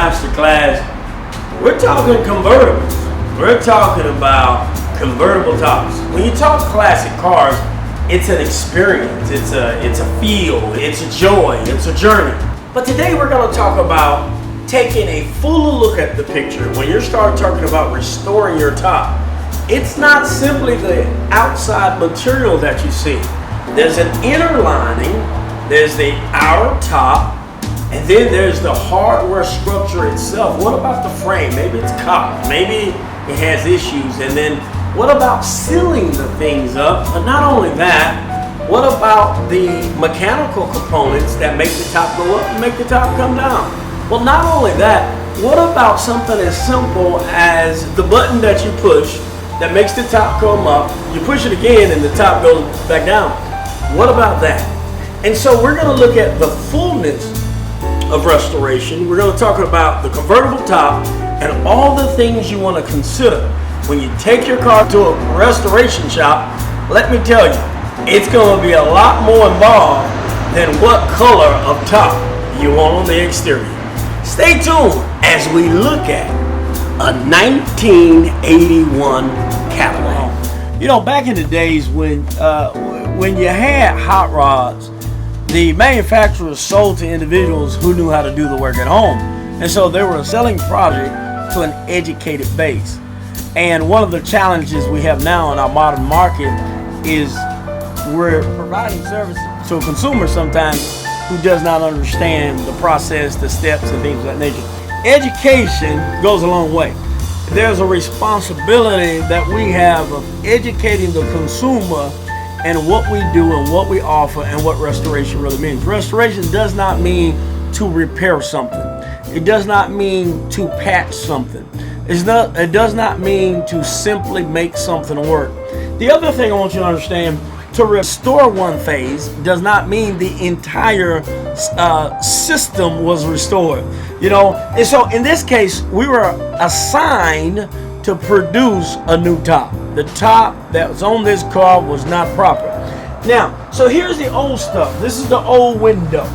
masterclass. We're talking convertibles. We're talking about convertible tops. When you talk classic cars, it's an experience, it's a feel, it's a joy, it's a journey. But today we're going to talk about taking a fuller look at the picture. When you start talking about restoring your top, it's not simply the outside material that you see. There's an inner lining, there's the outer top, and then there's the hardware structure itself. What about the frame? Maybe it's cocked, maybe it has issues. And then what about sealing the things up? But not only that, what about the mechanical components that make the top go up and make the top come down? Well, not only that, what about something as simple as the button that you push that makes the top come up, you push it again and the top goes back down? What about that? And so we're going to look at the fullness of restoration. We're going to talk about the convertible top and all the things you want to consider when you take your car to a restoration shop. Let me tell you, it's going to be a lot more involved than what color of top you want on the exterior. Stay tuned as we look at a 1981 Cadillac. You know, back in the days when you had hot rods, the manufacturers sold to individuals who knew how to do the work at home. And so they were selling product to an educated base. And one of the challenges we have now in our modern market is we're providing services to a consumer sometimes who does not understand the process, the steps, and things of that nature. Education goes a long way. There's a responsibility that we have of educating the consumer and what we do and what we offer and what restoration really means. Restoration does not mean to repair something. It does not mean to patch something. It does not mean to simply make something work. The other thing I want you to understand, to restore one phase does not mean the entire system was restored. You know, and so in this case, we were assigned to produce a new top. The top that was on this car was not proper. Now, so here's the old stuff. This is the old window.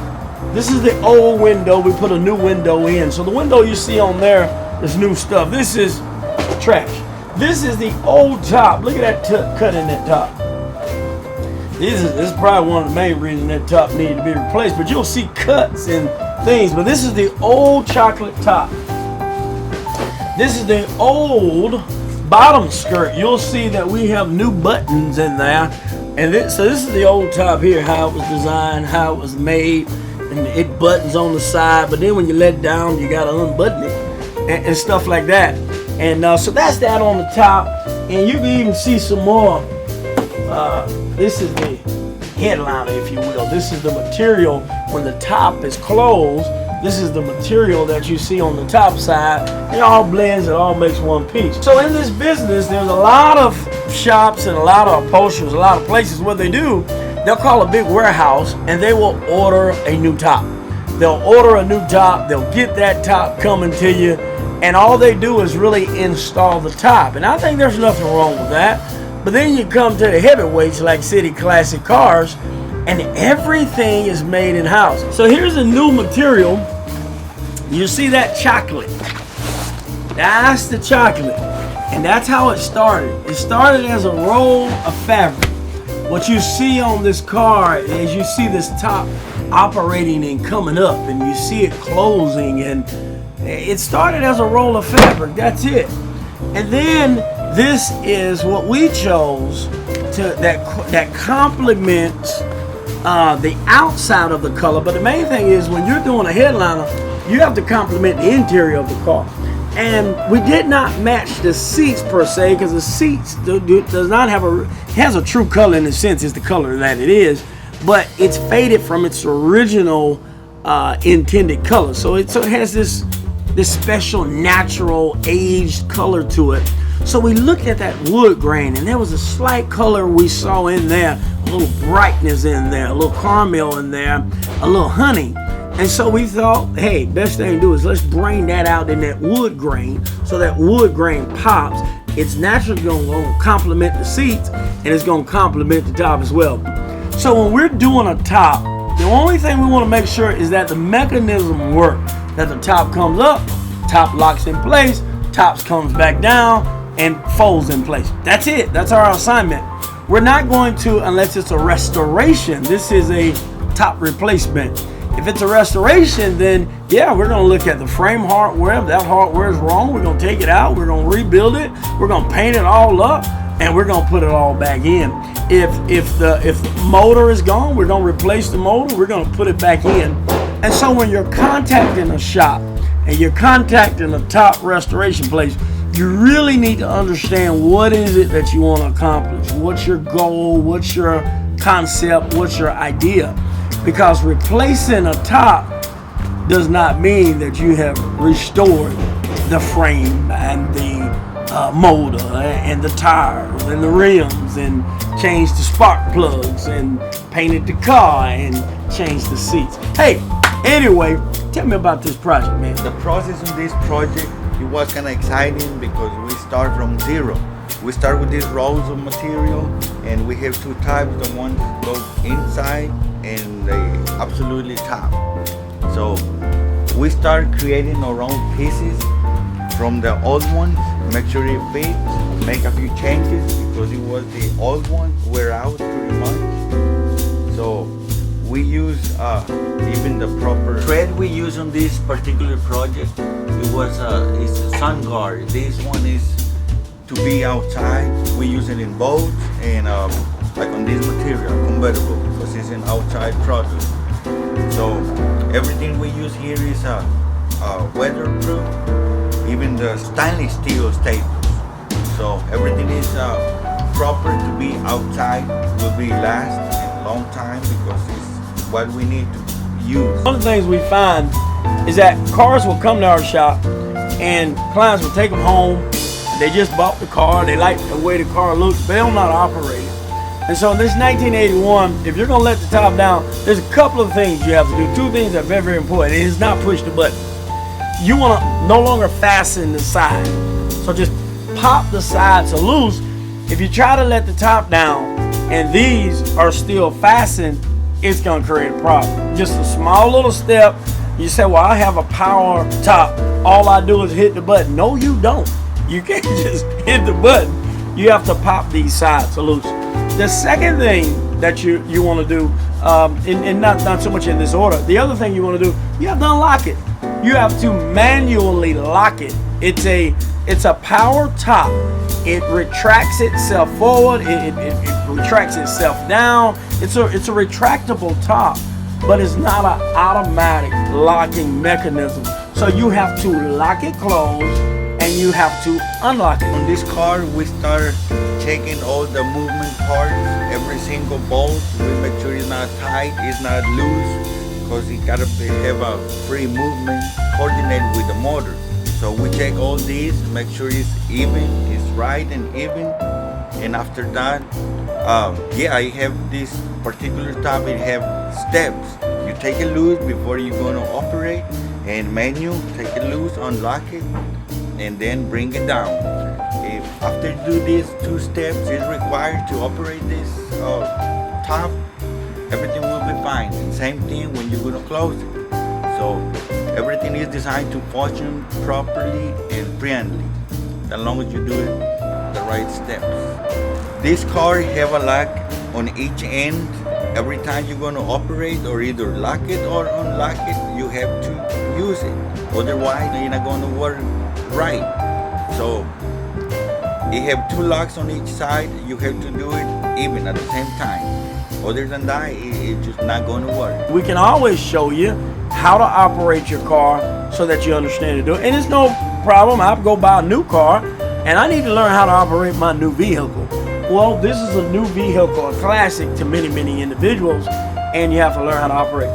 This is the old window. We put a new window in. So the window you see on there is new stuff. This is trash. This is the old top. Look at that cut in that top. This is probably one of the main reasons that top needed to be replaced. But you'll see cuts and things. But this is the old chocolate top. This is the old bottom skirt. You'll see that we have new buttons in there. And so this is the old top here, how it was designed, how it was made. And it buttons on the side. But then when you let it down, you got to unbutton it and stuff like that. And so that's that on the top. And you can even see some more. This is the headliner, if you will. This is the material when the top is closed. This is the material that you see on the top side. It all blends, it all makes one piece. So in this business, there's a lot of shops and a lot of upholsterers, a lot of places. What they do, they'll call a big warehouse and they will order a new top. They'll order a new top, they'll get that top coming to you, and all they do is really install the top. And I think there's nothing wrong with that. But then you come to the heavyweights like City Classic Cars, and everything is made in-house. So here's a new material. You see that chocolate? That's the chocolate. And that's how it started. It started as a roll of fabric. What you see on this car is you see this top operating and coming up, and you see it closing, and it started as a roll of fabric. That's it. And then this is what we chose to that complements the outside of the color. But the main thing is when you're doing a headliner, you have to complement the interior of the car. And we did not match the seats per se, because the seats does not have has a true color in the sense it's the color that it is, but it's faded from its original intended color. So it has this special natural aged color to it. So we looked at that wood grain, and there was a slight color we saw in there, a little brightness in there, a little caramel in there, a little honey. And so we thought, hey, best thing to do is let's bring that out in that wood grain, so that wood grain pops. It's naturally going to complement the seats, and it's going to complement the top as well. So when we're doing a top, the only thing we want to make sure is that the mechanism works, that the top comes up top locks in place, tops comes back down and folds in place. That's it. That's our assignment. We're not going to, unless it's a restoration. This is a top replacement. If it's a restoration, then yeah, we're going to look at the frame hardware. If that hardware is wrong, we're going to take it out. We're going to rebuild it. We're going to paint it all up, and we're going to put it all back in. If the motor is gone, we're going to replace the motor. We're going to put it back in. And so when you're contacting a shop and you're contacting a top restoration place, you really need to understand what is it that you want to accomplish. What's your goal? What's your concept? What's your idea? Because replacing a top does not mean that you have restored the frame and the motor and the tires and the rims and changed the spark plugs and painted the car and changed the seats. Hey, anyway, tell me about this project, man. The process of this project, it was kind of exciting because we start from zero. We start with these rolls of material, and we have two types. The ones go inside and they absolutely top. So we start creating our own pieces from the old ones, make sure it fits, make a few changes because it was the old one wear out pretty much. So we use even the proper thread we use on this particular project. It was it's a sun guard. This one is to be outside. We use it in boats and like on this material, convertible, because it's an outside product. So everything we use here is weatherproof. Even the stainless steel staples. So everything is proper to be outside. Will be last a long time because it's what we need to use. One of the things we find is that cars will come to our shop and clients will take them home. They just bought the car, they like the way the car looks, but they don't know how to operate it. And so in this 1981, if you're gonna let the top down, there's a couple of things you have to do. Two things that are very, very important. It is not push the button. You wanna no longer fasten the side. So just pop the sides loose. If you try to let the top down and these are still fastened, it's gonna create a problem. Just a small little step. You say, well, I have a power top. All I do is hit the button. No, you don't. You can't just hit the button. You have to pop these sides loose. The second thing that you want to do, and not so much in this order, the other thing you want to do, you have to unlock it. You have to manually lock it. It's a power top. It retracts itself forward. It retracts itself down. It's a retractable top, but it's not an automatic locking mechanism. So you have to lock it closed and you have to unlock it. On this car, we start checking all the movement parts, every single bolt. We make sure it's not tight, it's not loose, because it gotta have a free movement, coordinated with the motor. So we check all these, make sure it's even, it's right and even. And after that, yeah, I have this particular top, it have steps. You take it loose before you're gonna operate, and manual, take it loose, unlock it, and then bring it down. If after you do these two steps is required to operate this top, everything will be fine. And same thing when you're gonna close it. So everything is designed to function properly and friendly, as long as you do it the right steps. This car have a lock on each end. Every time you're gonna operate or either lock it or unlock it, you have to use it. Otherwise, you're not gonna work right. So you have two locks on each side. You have to do it even at the same time. Other than that, it's just not going to work. We can always show you how to operate your car so that you understand to do it. And it's no problem. I go buy a new car and I need to learn how to operate my new vehicle. Well, this is a new vehicle, a classic to many, many individuals, and you have to learn how to operate.